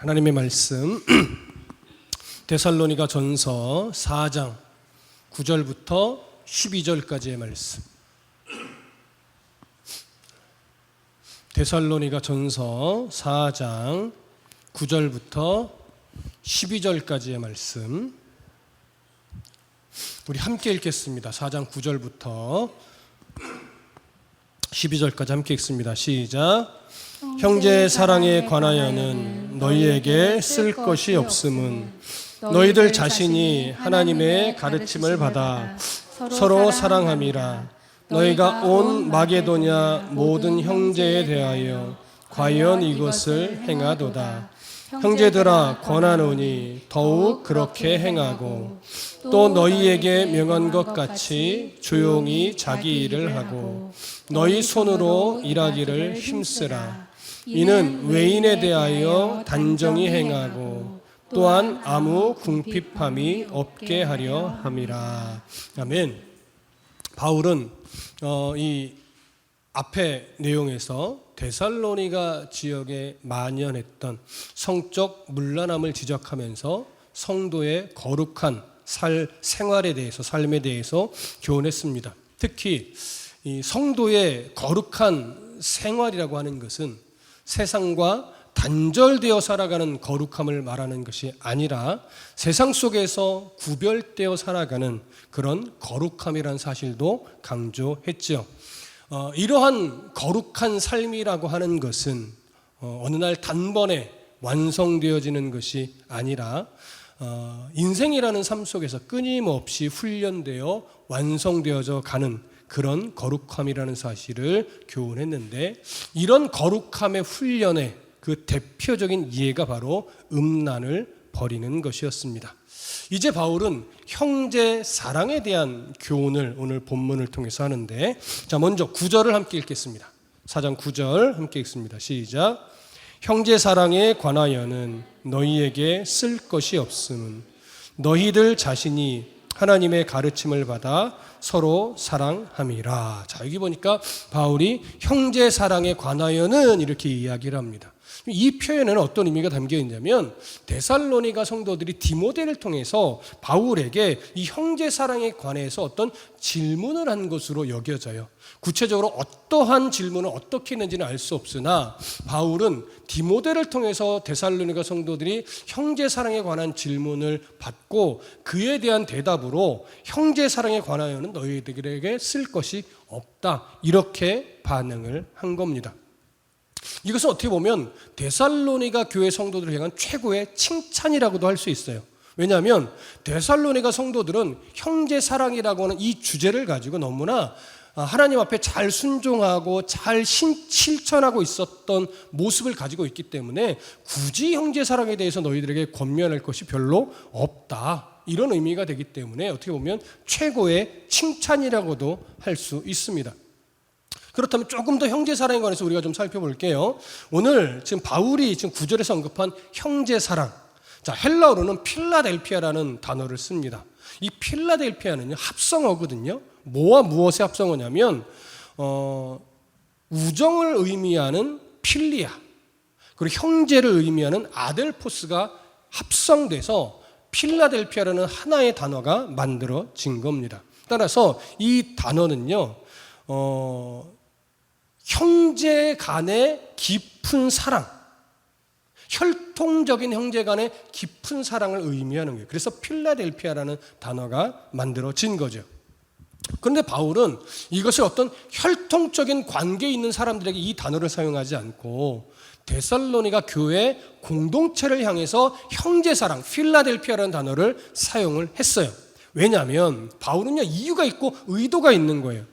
하나님의 말씀 데살로니가 전서 4장 9절부터 12절까지의 말씀. 데살로니가 전서 4장 9절부터 12절까지의 말씀. 우리 함께 읽겠습니다. 4장 9절부터 12절까지 함께 읽습니다. 시작. 형제 사랑에 관하여는 너희에게 쓸 것이 없음은 너희들 자신이 하나님의 가르침을 받아 서로 사랑함이라. 너희가 온 마게도냐 모든 형제에 대하여 과연 이것을 행하도다. 형제들아 권하노니 더욱 그렇게 행하고 또 너희에게 명한 것 같이 조용히 자기 일을 하고 너희 손으로 일하기를 힘쓰라. 이는 외인에 대하여 단정히 행하고 또한 아무 궁핍함이 없게 하려 함이라. 아멘. 바울은 이 앞의 내용에서 데살로니가 지역에 만연했던 성적 문란함을 지적하면서 성도의 거룩한 생활에 대해서, 삶에 대해서 교훈했습니다. 특히 이 성도의 거룩한 생활이라고 하는 것은 세상과 단절되어 살아가는 거룩함을 말하는 것이 아니라 세상 속에서 구별되어 살아가는 그런 거룩함이라는 사실도 강조했죠. 이러한 거룩한 삶이라고 하는 것은 어느 날 단번에 완성되어지는 것이 아니라 인생이라는 삶 속에서 끊임없이 훈련되어 완성되어져 가는 그런 거룩함이라는 사실을 교훈했는데, 이런 거룩함의 훈련의 그 대표적인 예가 바로 음란을 버리는 것이었습니다. 이제 바울은 형제 사랑에 대한 교훈을 오늘 본문을 통해서 하는데, 자, 먼저 9절을 함께 읽겠습니다. 4장 9절 함께 읽습니다. 시작. 형제 사랑에 관하여는 너희에게 쓸 것이 없음은 너희들 자신이 하나님의 가르침을 받아 서로 사랑함이라. 자, 여기 보니까 바울이 형제 사랑에 관하여는 이렇게 이야기를 합니다. 이 표현에는 어떤 의미가 담겨 있냐면, 데살로니가 성도들이 디모데를 통해서 바울에게 이 형제 사랑에 관해서 어떤 질문을 한 것으로 여겨져요. 구체적으로 어떠한 질문을 어떻게 했는지는 알 수 없으나 바울은 디모데를 통해서 데살로니가 성도들이 형제 사랑에 관한 질문을 받고 그에 대한 대답으로 형제 사랑에 관하여는 너희들에게 쓸 것이 없다, 이렇게 반응을 한 겁니다. 이것은 어떻게 보면 데살로니가 교회 성도들을 향한 최고의 칭찬이라고도 할 수 있어요. 왜냐하면 데살로니가 성도들은 형제 사랑이라고 하는 이 주제를 가지고 너무나 하나님 앞에 잘 순종하고 잘 실천하고 있었던 모습을 가지고 있기 때문에 굳이 형제 사랑에 대해서 너희들에게 권면할 것이 별로 없다, 이런 의미가 되기 때문에 어떻게 보면 최고의 칭찬이라고도 할 수 있습니다. 그렇다면 조금 더 형제 사랑에 관해서 우리가 좀 살펴볼게요. 오늘 지금 바울이 지금 9절에서 언급한 형제 사랑, 자, 헬라어로는 필라델피아라는 단어를 씁니다. 이 필라델피아는요, 합성어거든요. 뭐와 무엇의 합성어냐면 우정을 의미하는 필리아, 그리고 형제를 의미하는 아델포스가 합성돼서 필라델피아라는 하나의 단어가 만들어진 겁니다. 따라서 이 단어는요, 형제 간의 깊은 사랑, 혈통적인 형제 간의 깊은 사랑을 의미하는 거예요. 그래서 필라델피아라는 단어가 만들어진 거죠. 그런데 바울은 이것을 어떤 혈통적인 관계에 있는 사람들에게 이 단어를 사용하지 않고 데살로니가 교회 공동체를 향해서 형제사랑, 필라델피아라는 단어를 사용을 했어요. 왜냐하면 바울은요, 이유가 있고 의도가 있는 거예요.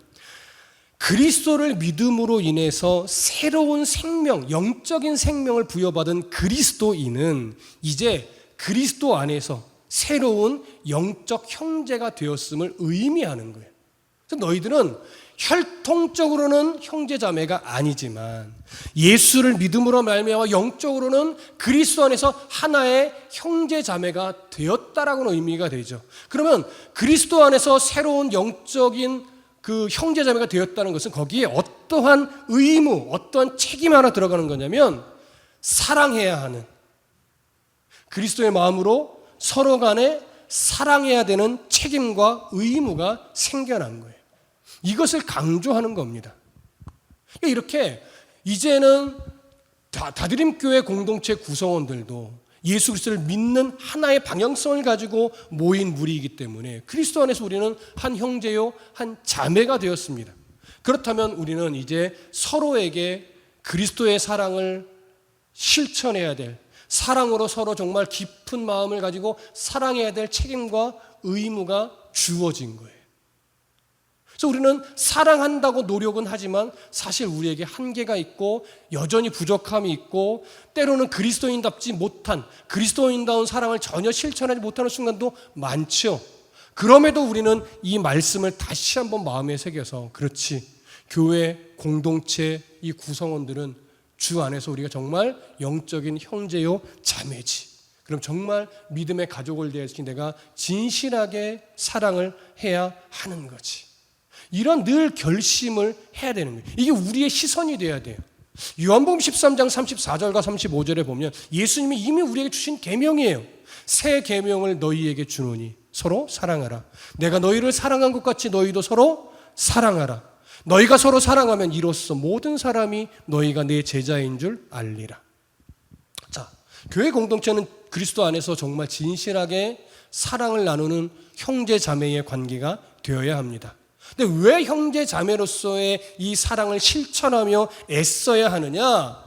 그리스도를 믿음으로 인해서 새로운 생명, 영적인 생명을 부여받은 그리스도인은 이제 그리스도 안에서 새로운 영적 형제가 되었음을 의미하는 거예요. 그래서 너희들은 혈통적으로는 형제자매가 아니지만 예수를 믿음으로 말미암아 영적으로는 그리스도 안에서 하나의 형제자매가 되었다라고는 의미가 되죠. 그러면 그리스도 안에서 새로운 영적인 그 형제자매가 되었다는 것은 거기에 어떠한 의무, 어떠한 책임 하나 들어가는 거냐면 사랑해야 하는, 그리스도의 마음으로 서로 간에 사랑해야 되는 책임과 의무가 생겨난 거예요. 이것을 강조하는 겁니다. 이렇게 이제는 다드림교회 공동체 구성원들도 예수 그리스도를 믿는 하나의 방향성을 가지고 모인 무리이기 때문에 그리스도 안에서 우리는 한 형제요, 한 자매가 되었습니다. 그렇다면 우리는 이제 서로에게 그리스도의 사랑을 실천해야 될, 사랑으로 서로 정말 깊은 마음을 가지고 사랑해야 될 책임과 의무가 주어진 거예요. 그래서 우리는 사랑한다고 노력은 하지만 사실 우리에게 한계가 있고 여전히 부족함이 있고 때로는 그리스도인답지 못한, 그리스도인다운 사랑을 전혀 실천하지 못하는 순간도 많죠. 그럼에도 우리는 이 말씀을 다시 한번 마음에 새겨서, 그렇지, 교회 공동체 이 구성원들은 주 안에서 우리가 정말 영적인 형제요 자매지. 그럼 정말 믿음의 가족을 대해서 내가 진실하게 사랑을 해야 하는 거지. 이런 늘 결심을 해야 되는 거예요. 이게 우리의 시선이 돼야 돼요. 요한복음 13장 34절과 35절에 보면 예수님이 이미 우리에게 주신 계명이에요. 새 계명을 너희에게 주노니 서로 사랑하라. 내가 너희를 사랑한 것 같이 너희도 서로 사랑하라. 너희가 서로 사랑하면 이로써 모든 사람이 너희가 내 제자인 줄 알리라. 자, 교회 공동체는 그리스도 안에서 정말 진실하게 사랑을 나누는 형제 자매의 관계가 되어야 합니다. 근데 왜 형제 자매로서의 이 사랑을 실천하며 애써야 하느냐?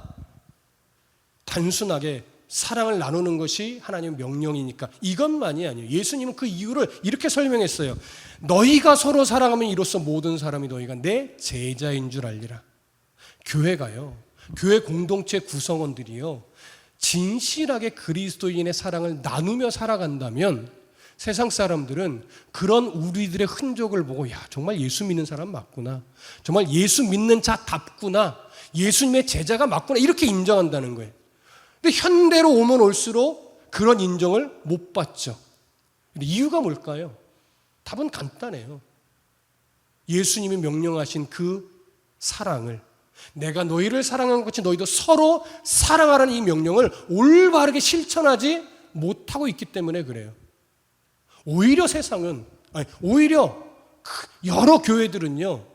단순하게 사랑을 나누는 것이 하나님의 명령이니까 이것만이 아니에요. 예수님은 그 이유를 이렇게 설명했어요. 너희가 서로 사랑하면 이로써 모든 사람이 너희가 내 제자인 줄 알리라. 교회가요, 교회 공동체 구성원들이요, 진실하게 그리스도인의 사랑을 나누며 살아간다면 세상 사람들은 그런 우리들의 흔적을 보고 야, 정말 예수 믿는 사람 맞구나, 정말 예수 믿는 자답구나, 예수님의 제자가 맞구나, 이렇게 인정한다는 거예요. 근데 현대로 오면 올수록 그런 인정을 못 받죠. 근데 이유가 뭘까요? 답은 간단해요. 예수님이 명령하신 그 사랑을, 내가 너희를 사랑한 것 같이 너희도 서로 사랑하라는 이 명령을 올바르게 실천하지 못하고 있기 때문에 그래요. 오히려 세상은, 오히려 여러 교회들은요,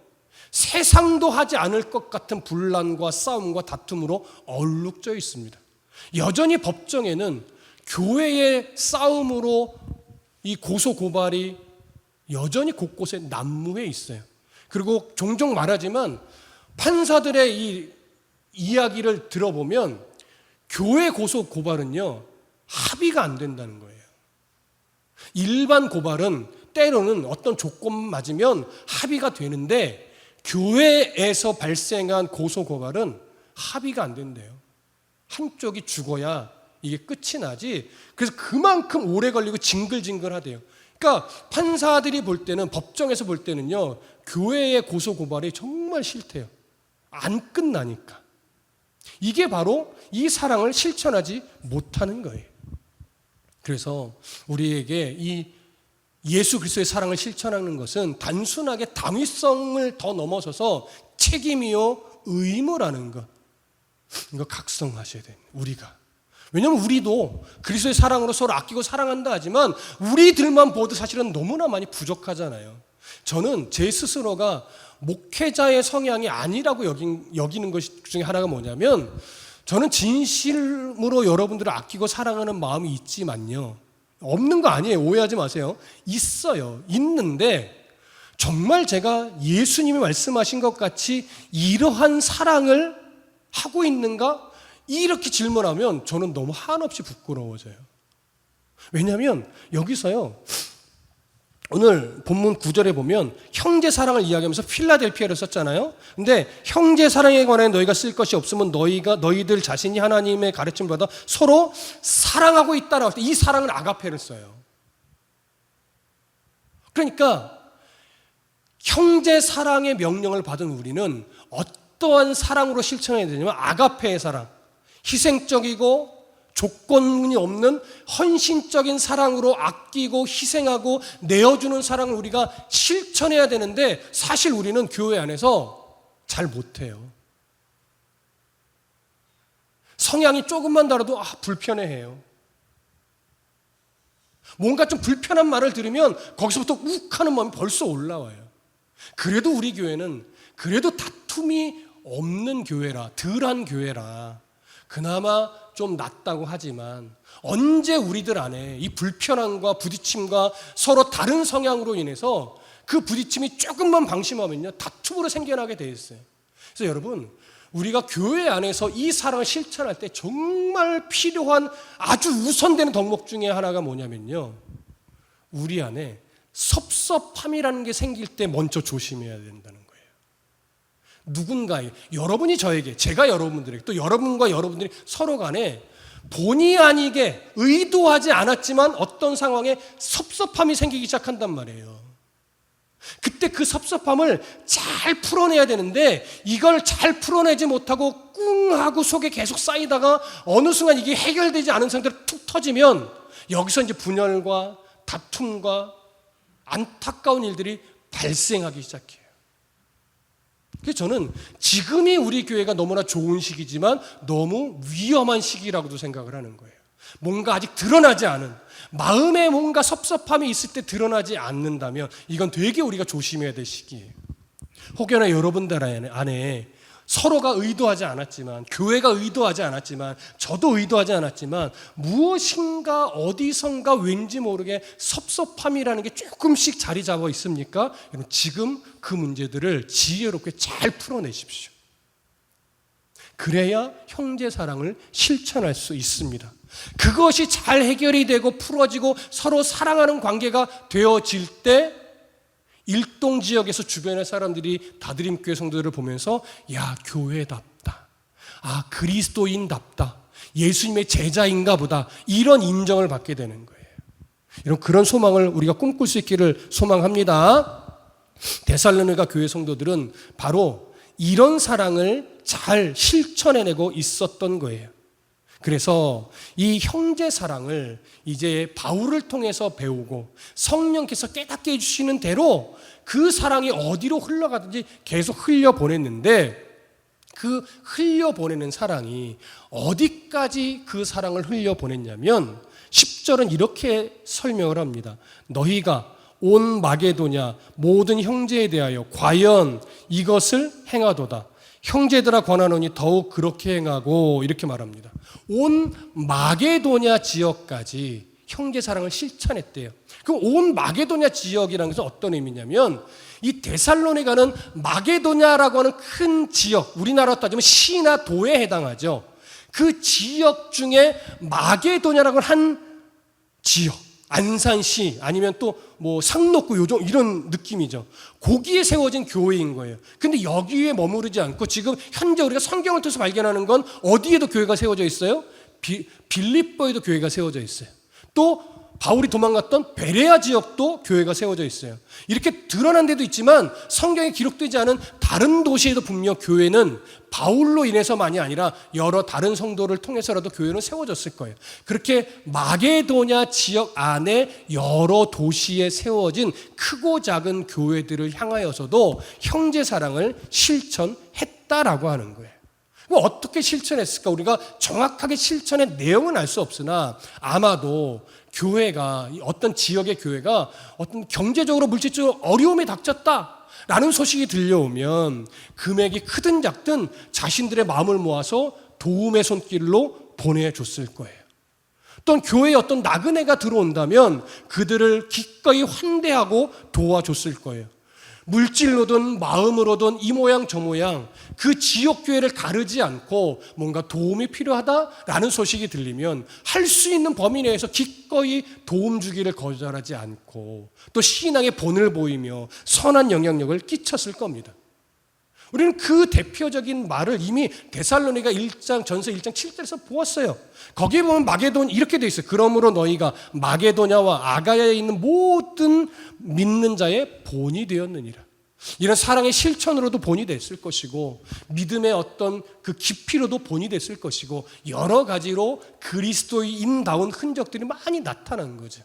세상도 하지 않을 것 같은 분란과 싸움과 다툼으로 얼룩져 있습니다. 여전히 법정에는 교회의 싸움으로 이 고소고발이 여전히 곳곳에 난무해 있어요. 그리고 종종 말하지만 판사들의 이 이야기를 들어보면 교회 고소고발은요, 합의가 안 된다는 거예요. 일반 고발은 때로는 어떤 조건만 맞으면 합의가 되는데 교회에서 발생한 고소고발은 합의가 안 된대요. 한쪽이 죽어야 이게 끝이 나지. 그래서 그만큼 오래 걸리고 징글징글하대요. 그러니까 판사들이 볼 때는, 법정에서 볼 때는요, 교회의 고소고발이 정말 싫대요. 안 끝나니까. 이게 바로 이 사랑을 실천하지 못하는 거예요. 그래서 우리에게 이 예수 그리스도의 사랑을 실천하는 것은 단순하게 당위성을 더 넘어서서 책임이요 의무라는 것, 이거 각성하셔야 돼요. 우리가. 왜냐하면 우리도 그리스도의 사랑으로 서로 아끼고 사랑한다 하지만 우리들만 보도 사실은 너무나 많이 부족하잖아요. 저는 제 스스로가 목회자의 성향이 아니라고 여기는 것 중에 하나가 뭐냐면, 저는 진실로 여러분들을 아끼고 사랑하는 마음이 있지만요, 없는 거 아니에요. 오해하지 마세요. 있어요. 있는데 정말 제가 예수님이 말씀하신 것 같이 이러한 사랑을 하고 있는가? 이렇게 질문하면 저는 너무 한없이 부끄러워져요. 왜냐하면 여기서요, 오늘 본문 9절에 보면 형제 사랑을 이야기하면서 필라델피아를 썼잖아요. 근데 형제 사랑에 관해 너희가 쓸 것이 없으면 너희들 자신이 하나님의 가르침을 받아 서로 사랑하고 있다라고 할 때 이 사랑은 아가페를 써요. 그러니까 형제 사랑의 명령을 받은 우리는 어떠한 사랑으로 실천해야 되냐면 아가페의 사랑, 희생적이고 조건이 없는 헌신적인 사랑으로 아끼고 희생하고 내어주는 사랑을 우리가 실천해야 되는데 사실 우리는 교회 안에서 잘 못해요. 성향이 조금만 다르도 불편해해요. 뭔가 좀 불편한 말을 들으면 거기서부터 욱 하는 마음이 벌써 올라와요. 그래도 우리 교회는 그래도 다툼이 없는 교회라, 덜한 교회라 그나마 좀 낫다고 하지만 언제 우리들 안에 이 불편함과 부딪힘과 서로 다른 성향으로 인해서 그 부딪힘이 조금만 방심하면요 다툼으로 생겨나게 돼 있어요. 그래서 여러분, 우리가 교회 안에서 이 사랑을 실천할 때 정말 필요한 아주 우선되는 덕목 중에 하나가 뭐냐면요, 우리 안에 섭섭함이라는 게 생길 때 먼저 조심해야 된다는 거예요. 누군가의, 여러분이 저에게, 제가 여러분들에게, 또 여러분과 여러분들이 서로 간에 본의 아니게 의도하지 않았지만 어떤 상황에 섭섭함이 생기기 시작한단 말이에요. 그때 그 섭섭함을 잘 풀어내야 되는데 이걸 잘 풀어내지 못하고 꿍 하고 속에 계속 쌓이다가 어느 순간 이게 해결되지 않은 상태로 툭 터지면 여기서 이제 분열과 다툼과 안타까운 일들이 발생하기 시작해요. 그래서 저는 지금이 우리 교회가 너무나 좋은 시기지만 너무 위험한 시기라고도 생각을 하는 거예요. 뭔가 아직 드러나지 않은, 마음에 뭔가 섭섭함이 있을 때 드러나지 않는다면 이건 되게 우리가 조심해야 될 시기예요. 혹여나 여러분들 안에 서로가 의도하지 않았지만, 교회가 의도하지 않았지만, 저도 의도하지 않았지만 무엇인가 어디선가 왠지 모르게 섭섭함이라는 게 조금씩 자리 잡아 있습니까? 여러분, 지금 그 문제들을 지혜롭게 잘 풀어내십시오. 그래야 형제 사랑을 실천할 수 있습니다. 그것이 잘 해결이 되고 풀어지고 서로 사랑하는 관계가 되어질 때 일동 지역에서 주변의 사람들이 다드림교회 성도들을 보면서 야, 교회답다, 아, 그리스도인답다, 예수님의 제자인가 보다, 이런 인정을 받게 되는 거예요. 이런 그런 소망을 우리가 꿈꿀 수 있기를 소망합니다. 데살로니가 교회 성도들은 바로 이런 사랑을 잘 실천해내고 있었던 거예요. 그래서 이 형제 사랑을 이제 바울을 통해서 배우고 성령께서 깨닫게 해주시는 대로 그 사랑이 어디로 흘러가든지 계속 흘려보냈는데, 그 흘려보내는 사랑이 어디까지 그 사랑을 흘려보냈냐면 10절은 이렇게 설명을 합니다. 너희가 온 마게도냐 모든 형제에 대하여 과연 이것을 행하도다. 형제들아 권하노니 더욱 그렇게 행하고, 이렇게 말합니다. 온 마게도냐 지역까지 형제 사랑을 실천했대요. 그 온 마게도냐 지역이라는 것은 어떤 의미냐면 이 데살로니가는 마게도냐라고 하는 큰 지역, 우리나라로 따지면 시나 도에 해당하죠. 그 지역 중에 마게도냐라고 하는 한 지역, 안산시 아니면 또 뭐 상록구 요정 이런 느낌이죠. 거기에 세워진 교회인 거예요. 근데 여기에 머무르지 않고 지금 현재 우리가 성경을 통해서 발견하는 건 어디에도 교회가 세워져 있어요? 빌립보에도 교회가 세워져 있어요. 또 바울이 도망갔던 베레아 지역도 교회가 세워져 있어요. 이렇게 드러난 데도 있지만 성경에 기록되지 않은 다른 도시에도 분명 교회는 바울로 인해서만이 아니라 여러 다른 성도를 통해서라도 교회는 세워졌을 거예요. 그렇게 마게도냐 지역 안에 여러 도시에 세워진 크고 작은 교회들을 향하여서도 형제 사랑을 실천했다라고 하는 거예요. 어떻게 실천했을까? 우리가 정확하게 실천의 내용은 알 수 없으나 아마도 교회가, 어떤 지역의 교회가 어떤 경제적으로 물질적으로 어려움에 닥쳤다라는 소식이 들려오면 금액이 크든 작든 자신들의 마음을 모아서 도움의 손길로 보내줬을 거예요. 또는 교회에 어떤 나그네가 들어온다면 그들을 기꺼이 환대하고 도와줬을 거예요. 물질로든 마음으로든 이 모양 저 모양 그 지역 교회를 가르지 않고 뭔가 도움이 필요하다라는 소식이 들리면 할 수 있는 범위 내에서 기꺼이 도움 주기를 거절하지 않고 또 신앙의 본을 보이며 선한 영향력을 끼쳤을 겁니다. 우리는 그 대표적인 말을 이미 데살로니가 1장, 전서 1장 7절에서 보았어요. 거기에 보면 마게도냐 이렇게 돼 있어요. 그러므로 너희가 마게도냐와 아가야에 있는 모든 믿는 자의 본이 되었느니라. 이런 사랑의 실천으로도 본이 됐을 것이고 믿음의 어떤 그 깊이로도 본이 됐을 것이고 여러 가지로 그리스도인다운 흔적들이 많이 나타난 거죠.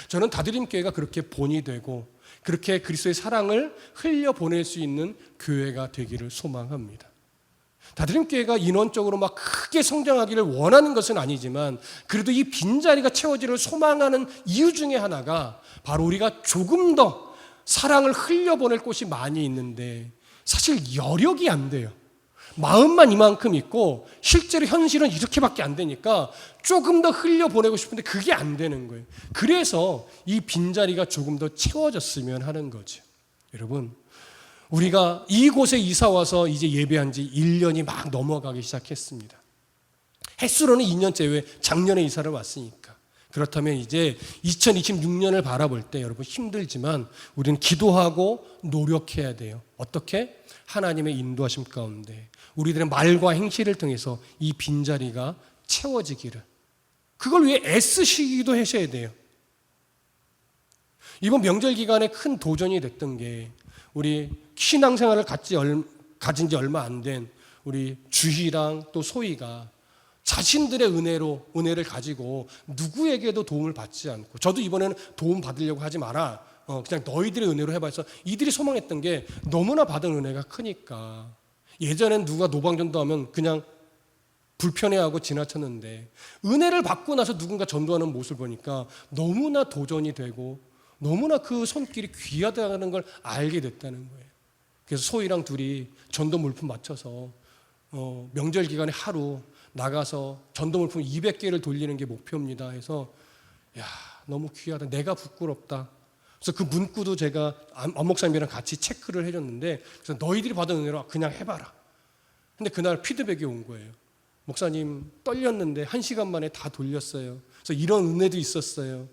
저는 다드림교회가 그렇게 본이 되고 그렇게 그리스도의 사랑을 흘려보낼 수 있는 교회가 되기를 소망합니다. 다드림교회가 인원적으로 막 크게 성장하기를 원하는 것은 아니지만 그래도 이 빈자리가 채워지를 소망하는 이유 중에 하나가 바로 우리가 조금 더 사랑을 흘려보낼 곳이 많이 있는데 사실 여력이 안 돼요. 마음만 이만큼 있고 실제로 현실은 이렇게밖에 안 되니까 조금 더 흘려보내고 싶은데 그게 안 되는 거예요. 그래서 이 빈자리가 조금 더 채워졌으면 하는 거죠. 여러분, 우리가 이곳에 이사 와서 이제 예배한 지 1년이 막 넘어가기 시작했습니다. 횟수로는 2년째, 왜 작년에 이사를 왔으니까. 그렇다면 이제 2026년을 바라볼 때 여러분 힘들지만 우리는 기도하고 노력해야 돼요. 어떻게? 하나님의 인도하심 가운데 우리들의 말과 행실을 통해서 이 빈자리가 채워지기를, 그걸 위해 애쓰시기도 하셔야 돼요. 이번 명절 기간에 큰 도전이 됐던 게 우리 신앙생활을 가진 지 얼마 안 된 우리 주희랑 또 소희가 자신들의 은혜를 가지고 누구에게도 도움을 받지 않고, 저도 이번에는 도움 받으려고 하지 마라, 그냥 너희들의 은혜로 해봐 해서 이들이 소망했던 게 너무나 받은 은혜가 크니까. 예전엔 누가 노방전도하면 그냥 불편해하고 지나쳤는데 은혜를 받고 나서 누군가 전도하는 모습을 보니까 너무나 도전이 되고 너무나 그 손길이 귀하다는 걸 알게 됐다는 거예요. 그래서 소희랑 둘이 전도 물품 맞춰서 명절 기간에 하루 나가서 전도 물품 200개를 돌리는 게 목표입니다 해서, 야, 너무 귀하다, 내가 부끄럽다. 그래서 그 문구도 제가 안 목사님이랑 같이 체크를 해줬는데, 그래서 너희들이 받은 은혜로 그냥 해봐라. 근데 그날 피드백이 온 거예요. 목사님 떨렸는데 1시간 만에 다 돌렸어요. 그래서 이런 은혜도 있었어요.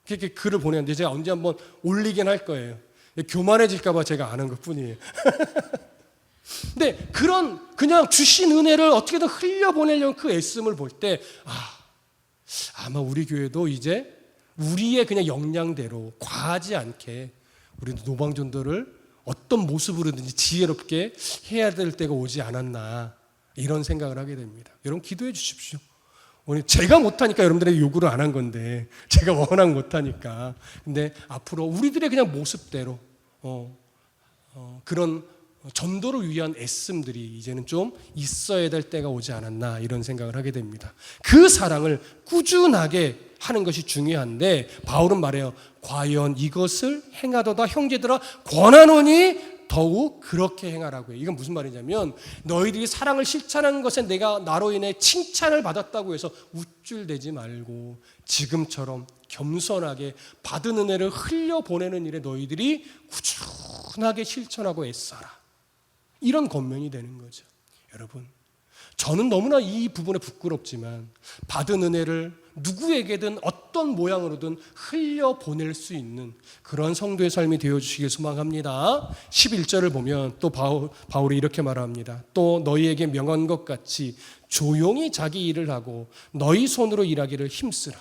그렇게 글을 보냈는데 제가 언제 한번 올리긴 할 거예요. 교만해질까 봐 제가 안 한 것뿐이에요. 근데 그냥 주신 은혜를 어떻게든 흘려보내려는 그 애씀을 볼 때, 아마 우리 교회도 이제 우리의 그냥 역량대로 과하지 않게 우리도 노방전도를 어떤 모습으로든지 지혜롭게 해야 될 때가 오지 않았나, 이런 생각을 하게 됩니다. 여러분 기도해 주십시오. 오늘 제가 못하니까 여러분들에게 요구를 안 한 건데, 제가 워낙 못하니까. 근데 앞으로 우리들의 그냥 모습대로 그런 전도를 위한 애씀들이 이제는 좀 있어야 될 때가 오지 않았나, 이런 생각을 하게 됩니다. 그 사랑을 꾸준하게 하는 것이 중요한데 바울은 말해요. 과연 이것을 행하도다 형제들아 권하노니 더욱 그렇게 행하라고 해요. 이건 무슨 말이냐면 너희들이 사랑을 실천하는 것에 내가 나로 인해 칭찬을 받았다고 해서 우쭐대지 말고 지금처럼 겸손하게 받은 은혜를 흘려보내는 일에 너희들이 꾸준하게 실천하고 애써라. 이런 권면이 되는 거죠. 여러분, 저는 너무나 이 부분에 부끄럽지만 받은 은혜를 누구에게든 어떤 모양으로든 흘려보낼 수 있는 그런 성도의 삶이 되어주시길 소망합니다. 11절을 보면 또 바울이 이렇게 말합니다. 또 너희에게 명한 것 같이 조용히 자기 일을 하고 너희 손으로 일하기를 힘쓰라.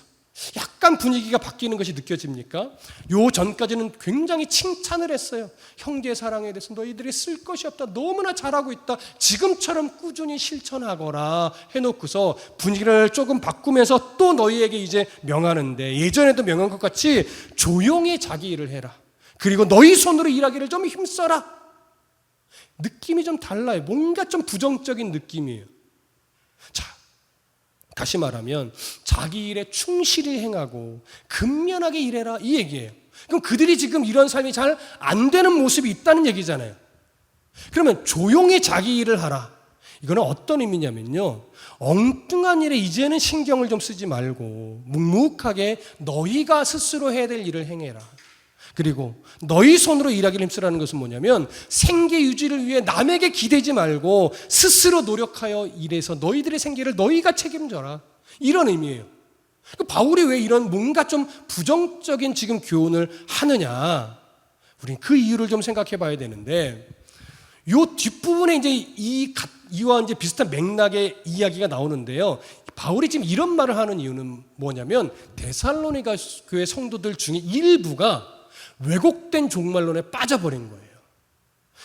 약간 분위기가 바뀌는 것이 느껴집니까? 요 전까지는 굉장히 칭찬을 했어요. 형제 사랑에 대해서 너희들이 쓸 것이 없다, 너무나 잘하고 있다, 지금처럼 꾸준히 실천하거라 해놓고서 분위기를 조금 바꾸면서 또 너희에게 이제 명하는데, 예전에도 명한 것 같이 조용히 자기 일을 해라, 그리고 너희 손으로 일하기를 좀 힘써라. 느낌이 좀 달라요. 뭔가 좀 부정적인 느낌이에요. 자, 다시 말하면 자기 일에 충실히 행하고 근면하게 일해라, 이 얘기예요. 그럼 그들이 지금 이런 삶이 잘 안 되는 모습이 있다는 얘기잖아요. 그러면 조용히 자기 일을 하라, 이거는 어떤 의미냐면요, 엉뚱한 일에 이제는 신경을 좀 쓰지 말고 묵묵하게 너희가 스스로 해야 될 일을 행해라. 그리고 너희 손으로 일하기를 힘쓰라는 것은 뭐냐면 생계 유지를 위해 남에게 기대지 말고 스스로 노력하여 일해서 너희들의 생계를 너희가 책임져라, 이런 의미예요. 바울이 왜 이런 뭔가 좀 부정적인 지금 교훈을 하느냐, 우리는 그 이유를 좀 생각해 봐야 되는데, 요 뒷부분에 이제 이와 이제 비슷한 맥락의 이야기가 나오는데요. 바울이 지금 이런 말을 하는 이유는 뭐냐면 데살로니가 교회 성도들 중에 일부가 왜곡된 종말론에 빠져버린 거예요.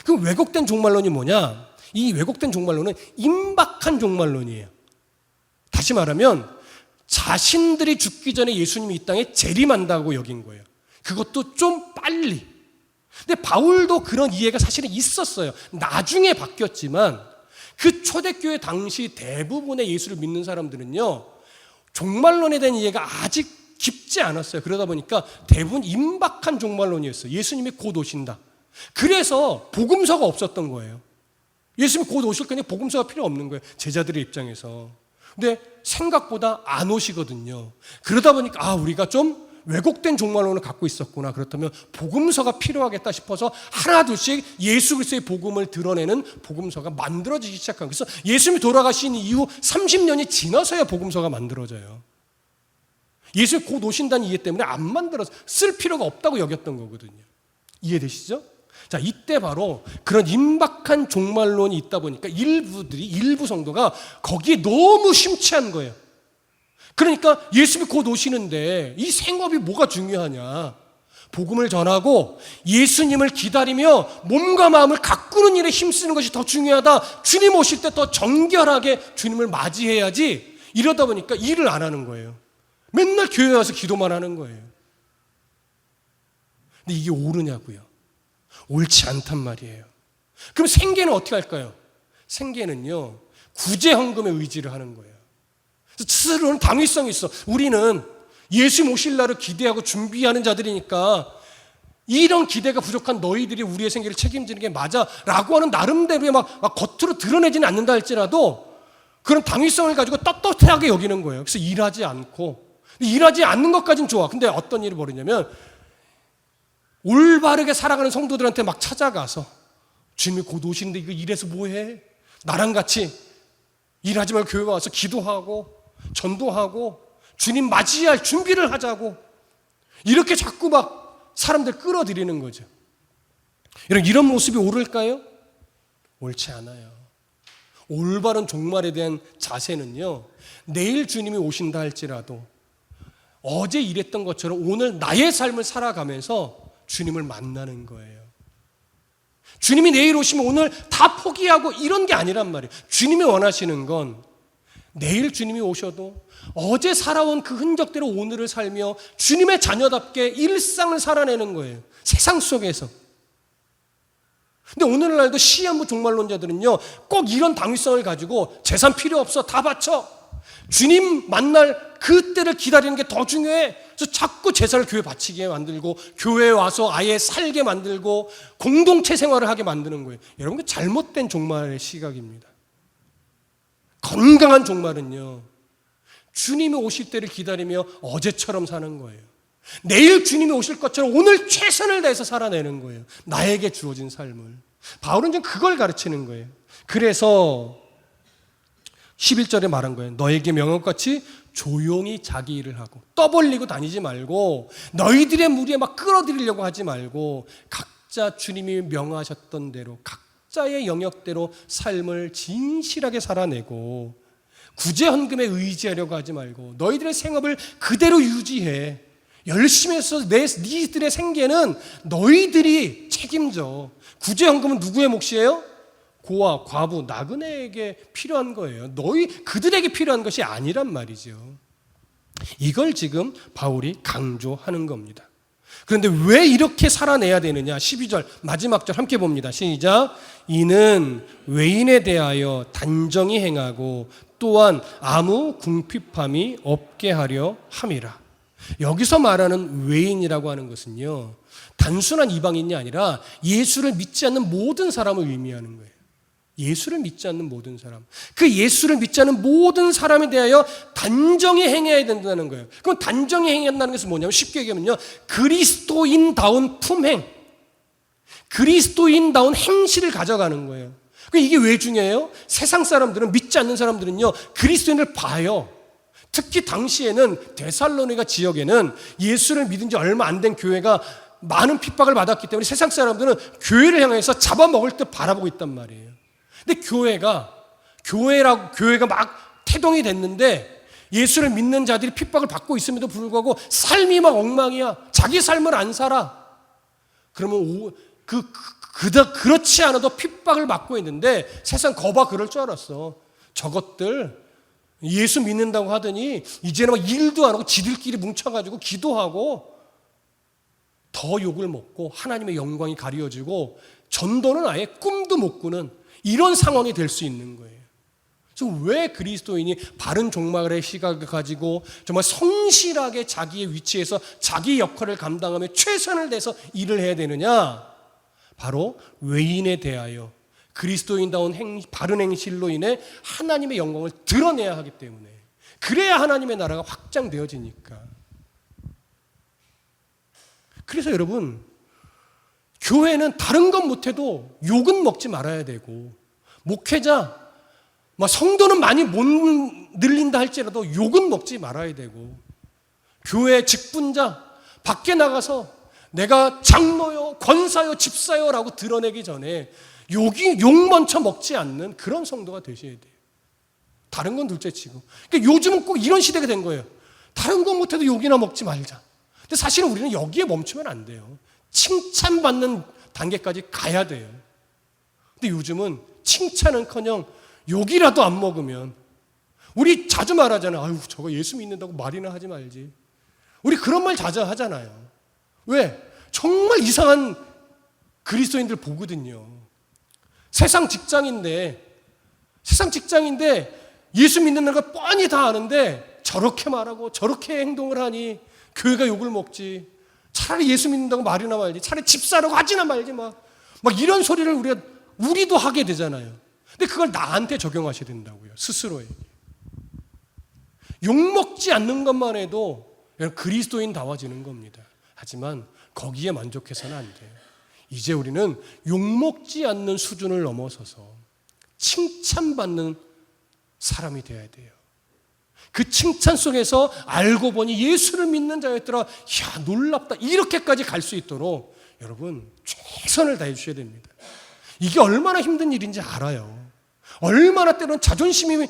그럼 왜곡된 종말론이 뭐냐? 이 왜곡된 종말론은 임박한 종말론이에요. 다시 말하면 자신들이 죽기 전에 예수님이 이 땅에 재림한다고 여긴 거예요. 그것도 좀 빨리. 근데 바울도 그런 이해가 사실은 있었어요. 나중에 바뀌었지만 그 초대교회 당시 대부분의 예수를 믿는 사람들은요, 종말론에 대한 이해가 아직 깊지 않았어요. 그러다 보니까 대부분 임박한 종말론이었어요. 예수님이 곧 오신다. 그래서 복음서가 없었던 거예요. 예수님이 곧 오실 거니 복음서가 필요 없는 거예요. 제자들의 입장에서. 근데 생각보다 안 오시거든요. 그러다 보니까 우리가 좀 왜곡된 종말론을 갖고 있었구나. 그렇다면 복음서가 필요하겠다 싶어서 하나 둘씩 예수 그리스도의 복음을 드러내는 복음서가 만들어지기 시작한 거예요. 그래서 예수님이 돌아가신 이후 30년이 지나서야 복음서가 만들어져요. 예수님이 곧 오신다는 이해 때문에 안 만들어서 쓸 필요가 없다고 여겼던 거거든요. 이해되시죠? 자, 이때 바로 그런 임박한 종말론이 있다 보니까 일부 성도가 거기에 너무 심취한 거예요. 그러니까 예수님이 곧 오시는데 이 생업이 뭐가 중요하냐? 복음을 전하고 예수님을 기다리며 몸과 마음을 가꾸는 일에 힘쓰는 것이 더 중요하다. 주님 오실 때 더 정결하게 주님을 맞이해야지. 이러다 보니까 일을 안 하는 거예요. 맨날 교회에 와서 기도만 하는 거예요. 근데 이게 옳으냐고요? 옳지 않단 말이에요. 그럼 생계는 어떻게 할까요? 생계는요, 구제헌금에 의지를 하는 거예요. 스스로는 당위성이 있어. 우리는 예수님 오실 날을 기대하고 준비하는 자들이니까 이런 기대가 부족한 너희들이 우리의 생계를 책임지는 게 맞아 라고 하는 나름대로의 막 겉으로 드러내지는 않는다 할지라도 그런 당위성을 가지고 떳떳하게 여기는 거예요. 그래서 일하지 않고, 일하지 않는 것까지는 좋아. 근데 어떤 일이 벌어지냐면 올바르게 살아가는 성도들한테 막 찾아가서 주님이 곧 오시는데 이거 일해서 뭐해? 나랑 같이 일하지 말고 교회 와서 기도하고 전도하고 주님 맞이할 준비를 하자고 이렇게 자꾸 막 사람들 끌어들이는 거죠. 이런 모습이 옳을까요? 옳지 않아요. 올바른 종말에 대한 자세는요, 내일 주님이 오신다 할지라도 어제 일했던 것처럼 오늘 나의 삶을 살아가면서 주님을 만나는 거예요. 주님이 내일 오시면 오늘 다 포기하고 이런 게 아니란 말이에요. 주님이 원하시는 건 내일 주님이 오셔도 어제 살아온 그 흔적대로 오늘을 살며 주님의 자녀답게 일상을 살아내는 거예요. 세상 속에서. 근데 오늘날도 시한부 종말론자들은요, 꼭 이런 당위성을 가지고 재산 필요 없어, 다 바쳐. 주님 만날 그때를 기다리는 게 더 중요해. 그래서 자꾸 제사를 교회 바치게 만들고 교회에 와서 아예 살게 만들고 공동체 생활을 하게 만드는 거예요. 여러분, 그 잘못된 종말의 시각입니다. 건강한 종말은요, 주님이 오실 때를 기다리며 어제처럼 사는 거예요. 내일 주님이 오실 것처럼 오늘 최선을 다해서 살아내는 거예요. 나에게 주어진 삶을. 바울은 좀 그걸 가르치는 거예요. 그래서 11절에 말한 거예요. 너에게 명한 것같이 조용히 자기 일을 하고 떠벌리고 다니지 말고 너희들의 무리에 막 끌어들이려고 하지 말고 각자 주님이 명하셨던 대로 각자의 영역대로 삶을 진실하게 살아내고 구제헌금에 의지하려고 하지 말고 너희들의 생업을 그대로 유지해. 열심히 해서 니들의 생계는 너희들이 책임져. 구제헌금은 누구의 몫이에요? 고아, 과부, 나그네에게 필요한 거예요. 그들에게 필요한 것이 아니란 말이죠. 이걸 지금 바울이 강조하는 겁니다. 그런데 왜 이렇게 살아내야 되느냐? 12절 마지막 절 함께 봅니다. 시작. 이는 외인에 대하여 단정히 행하고 또한 아무 궁핍함이 없게 하려 함이라. 여기서 말하는 외인이라고 하는 것은요, 단순한 이방인이 아니라 예수를 믿지 않는 모든 사람을 의미하는 거예요. 예수를 믿지 않는 모든 사람. 그 예수를 믿지 않는 모든 사람에 대하여 단정히 행해야 된다는 거예요. 그럼 단정히 행한다는 것은 뭐냐면 쉽게 얘기하면요, 그리스도인다운 품행, 그리스도인다운 행실을 가져가는 거예요. 이게 왜 중요해요? 세상 사람들은, 믿지 않는 사람들은요, 그리스도인을 봐요. 특히 당시에는 데살로니가 지역에는 예수를 믿은 지 얼마 안 된 교회가 많은 핍박을 받았기 때문에 세상 사람들은 교회를 향해서 잡아먹을 듯 바라보고 있단 말이에요. 근데 교회가 막 태동이 됐는데 예수를 믿는 자들이 핍박을 받고 있음에도 불구하고 삶이 막 엉망이야. 자기 삶을 안 살아. 그러면 그렇지 않아도 핍박을 받고 있는데 세상 거봐 그럴 줄 알았어. 저것들 예수 믿는다고 하더니 이제는 막 일도 안 하고 지들끼리 뭉쳐가지고 기도하고 더 욕을 먹고 하나님의 영광이 가려지고 전도는 아예 꿈도 못 꾸는 이런 상황이 될 수 있는 거예요. 그래서 왜 그리스도인이 바른 종말의 시각을 가지고 정말 성실하게 자기의 위치에서 자기 역할을 감당하며 최선을 다해서 일을 해야 되느냐? 바로 외인에 대하여 그리스도인다운 바른 행실로 인해 하나님의 영광을 드러내야 하기 때문에, 그래야 하나님의 나라가 확장되어지니까. 그래서 여러분, 교회는 다른 건 못해도 욕은 먹지 말아야 되고, 목회자, 성도는 많이 못 늘린다 할지라도 욕은 먹지 말아야 되고, 교회 직분자 밖에 나가서 내가 장로요, 권사요, 집사요 라고 드러내기 전에 욕 먼저 먹지 않는 그런 성도가 되셔야 돼요. 다른 건 둘째치고. 그러니까 요즘은 꼭 이런 시대가 된 거예요. 다른 건 못해도 욕이나 먹지 말자. 근데 사실은 우리는 여기에 멈추면 안 돼요. 칭찬받는 단계까지 가야 돼요. 근데 요즘은 칭찬은커녕 욕이라도 안 먹으면, 우리 자주 말하잖아요. 아유, 저거 예수 믿는다고 말이나 하지 말지. 우리 그런 말 자주 하잖아요. 왜? 정말 이상한 그리스도인들 보거든요. 세상 직장인데 예수 믿는 걸 뻔히 다 아는데 저렇게 말하고 저렇게 행동을 하니 교회가 욕을 먹지. 차라리 예수 믿는다고 말이나 말지. 차라리 집사라고 하지나 말지. 막 이런 소리를 우리도 하게 되잖아요. 근데 그걸 나한테 적용하셔야 된다고요. 스스로에게. 욕먹지 않는 것만 해도 그리스도인다워지는 겁니다. 하지만 거기에 만족해서는 안 돼요. 이제 우리는 욕먹지 않는 수준을 넘어서서 칭찬받는 사람이 되어야 돼요. 그 칭찬 속에서 알고 보니 예수를 믿는 자였더라. 이야, 놀랍다. 이렇게까지 갈 수 있도록 여러분 최선을 다해 주셔야 됩니다. 이게 얼마나 힘든 일인지 알아요. 얼마나 때로는 자존심이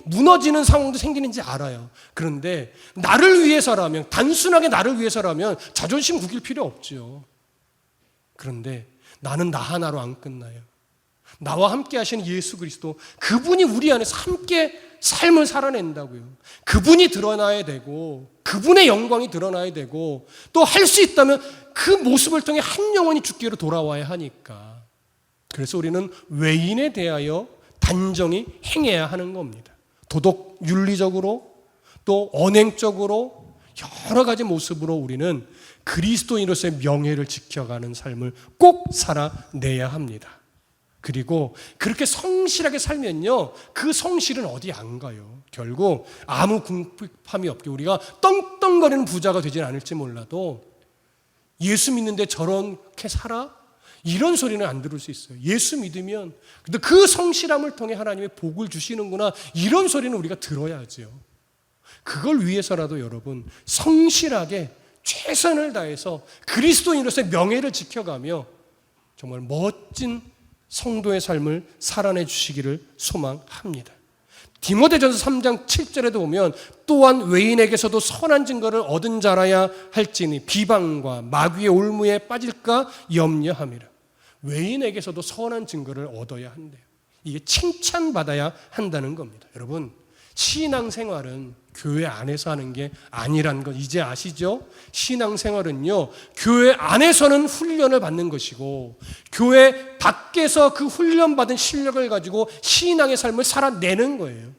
무너지는 상황도 생기는지 알아요. 그런데 나를 위해서라면, 단순하게 나를 위해서라면 자존심 구길 필요 없죠. 그런데 나는 나 하나로 안 끝나요. 나와 함께 하시는 예수 그리스도, 그분이 우리 안에서 함께 삶을 살아낸다고요. 그분이 드러나야 되고, 그분의 영광이 드러나야 되고, 또 할 수 있다면 그 모습을 통해 한 영혼이 주께로 돌아와야 하니까. 그래서 우리는 외인에 대하여 단정히 행해야 하는 겁니다. 도덕 윤리적으로, 또 언행적으로 여러 가지 모습으로 우리는 그리스도인으로서의 명예를 지켜가는 삶을 꼭 살아내야 합니다. 그리고 그렇게 성실하게 살면요, 그 성실은 어디 안 가요. 결국 아무 궁핍함이 없게 우리가 떵떵거리는 부자가 되지는 않을지 몰라도, 예수 믿는데 저렇게 살아? 이런 소리는 안 들을 수 있어요. 예수 믿으면 근데 그 성실함을 통해 하나님의 복을 주시는구나, 이런 소리는 우리가 들어야죠. 그걸 위해서라도 여러분 성실하게 최선을 다해서 그리스도인으로서의 명예를 지켜가며 정말 멋진 성도의 삶을 살아내 주시기를 소망합니다. 디모데전서 3장 7절에도 보면, 또한 외인에게서도 선한 증거를 얻은 자라야 할지니 비방과 마귀의 올무에 빠질까 염려함이라. 외인에게서도 선한 증거를 얻어야 한대요. 이게 칭찬받아야 한다는 겁니다. 여러분, 신앙생활은 교회 안에서 하는 게 아니라는 것 이제 아시죠? 신앙생활은요, 교회 안에서는 훈련을 받는 것이고, 교회 밖에서 그 훈련받은 실력을 가지고 신앙의 삶을 살아내는 거예요.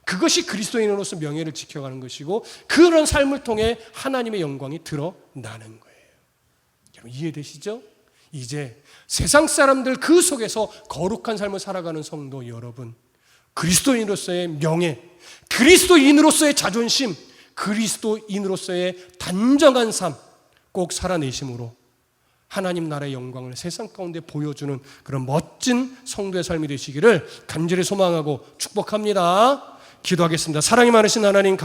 그것이 그리스도인으로서 명예를 지켜가는 것이고, 그런 삶을 통해 하나님의 영광이 드러나는 거예요. 여러분 이해되시죠? 이제 세상 사람들 그 속에서 거룩한 삶을 살아가는 성도 여러분, 그리스도인으로서의 명예, 그리스도인으로서의 자존심, 그리스도인으로서의 단정한 삶 꼭 살아내심으로 하나님 나라의 영광을 세상 가운데 보여주는 그런 멋진 성도의 삶이 되시기를 간절히 소망하고 축복합니다. 기도하겠습니다. 사랑이 많으신 하나님,